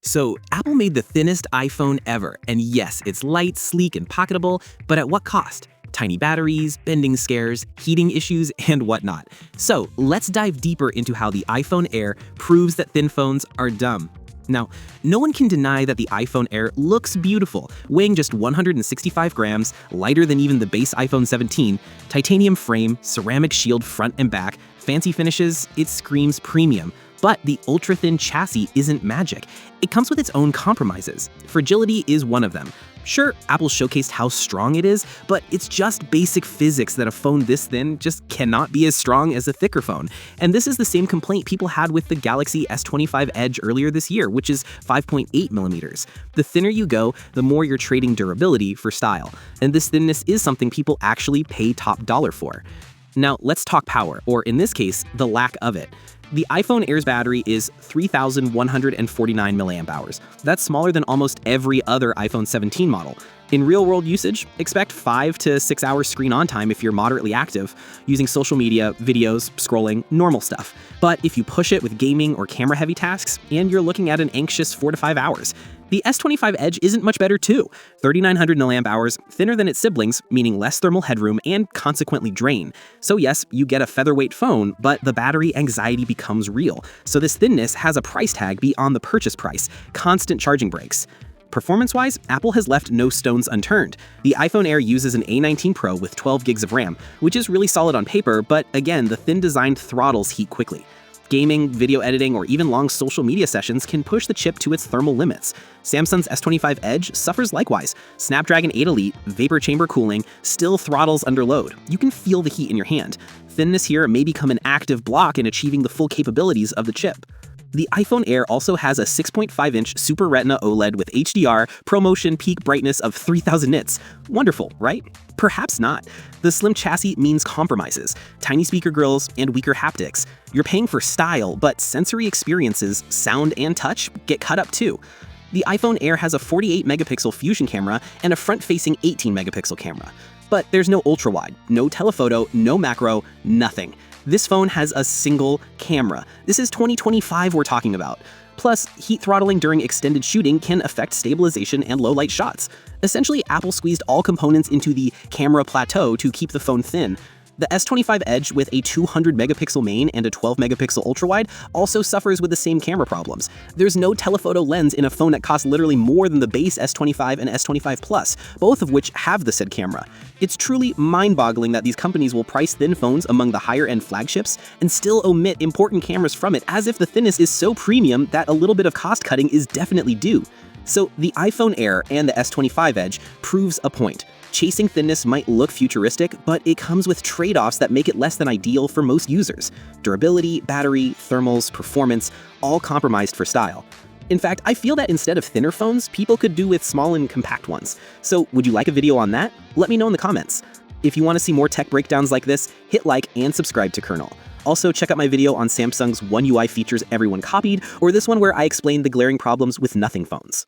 So, Apple made the thinnest iPhone ever, and yes, it's light, sleek, and pocketable, but at what cost? Tiny batteries, bending scares, heating issues, and whatnot. So, let's dive deeper into how the iPhone Air proves that thin phones are dumb. Now, no one can deny that the iPhone Air looks beautiful, weighing just 165 grams, lighter than even the base iPhone 17, titanium frame, ceramic shield front and back, fancy finishes, it screams premium. But the ultra-thin chassis isn't magic. It comes with its own compromises. Fragility is one of them. Sure, Apple showcased how strong it is, but it's just basic physics that a phone this thin just cannot be as strong as a thicker phone. And this is the same complaint people had with the Galaxy S25 Edge earlier this year, which is 5.8 millimeters. The thinner you go, the more you're trading durability for style. And this thinness is something people actually pay top dollar for. Now, let's talk power, or in this case, the lack of it. The iPhone Air's battery is 3,149 mAh. That's smaller than almost every other iPhone 17 model. In real-world usage, expect 5 to 6 hours screen-on time if you're moderately active, using social media, videos, scrolling, normal stuff. But if you push it with gaming or camera-heavy tasks, and you're looking at an anxious 4 to 5 hours. The S25 Edge isn't much better too. 3,900 mAh, thinner than its siblings, meaning less thermal headroom and consequently drain. So yes, you get a featherweight phone, but the battery anxiety becomes real. So this thinness has a price tag beyond the purchase price, constant charging breaks. Performance-wise, Apple has left no stones unturned. The iPhone Air uses an A19 Pro with 12 gigs of RAM, which is really solid on paper, but again, the thin design throttles heat quickly. Gaming, video editing, or even long social media sessions can push the chip to its thermal limits. Samsung's S25 Edge suffers likewise. Snapdragon 8 Elite, vapor chamber cooling, still throttles under load. You can feel the heat in your hand. Thinness here may become an active block in achieving the full capabilities of the chip. The iPhone Air also has a 6.5-inch Super Retina OLED with HDR, ProMotion peak brightness of 3000 nits. Wonderful, right? Perhaps not. The slim chassis means compromises, tiny speaker grills, and weaker haptics. You're paying for style, but sensory experiences, sound and touch, get cut up too. The iPhone Air has a 48-megapixel Fusion camera and a front-facing 18-megapixel camera. But there's no ultra-wide, no telephoto, no macro, nothing. This phone has a single camera. This is 2025 we're talking about. Plus, heat throttling during extended shooting can affect stabilization and low-light shots. Essentially, Apple squeezed all components into the camera plateau to keep the phone thin. The S25 Edge with a 200-megapixel main and a 12-megapixel ultrawide also suffers with the same camera problems. There's no telephoto lens in a phone that costs literally more than the base S25 and S25 Plus, both of which have the said camera. It's truly mind-boggling that these companies will price thin phones among the higher-end flagships and still omit important cameras from it, as if the thinness is so premium that a little bit of cost-cutting is definitely due. So the iPhone Air and the S25 Edge proves a point. Chasing thinness might look futuristic, but it comes with trade-offs that make it less than ideal for most users. Durability, battery, thermals, performance, all compromised for style. In fact, I feel that instead of thinner phones, people could do with small and compact ones. So would you like a video on that? Let me know in the comments. If you want to see more tech breakdowns like this, hit like and subscribe to Kernel. Also, check out my video on Samsung's One UI features everyone copied, or this one where I explain the glaring problems with nothing phones.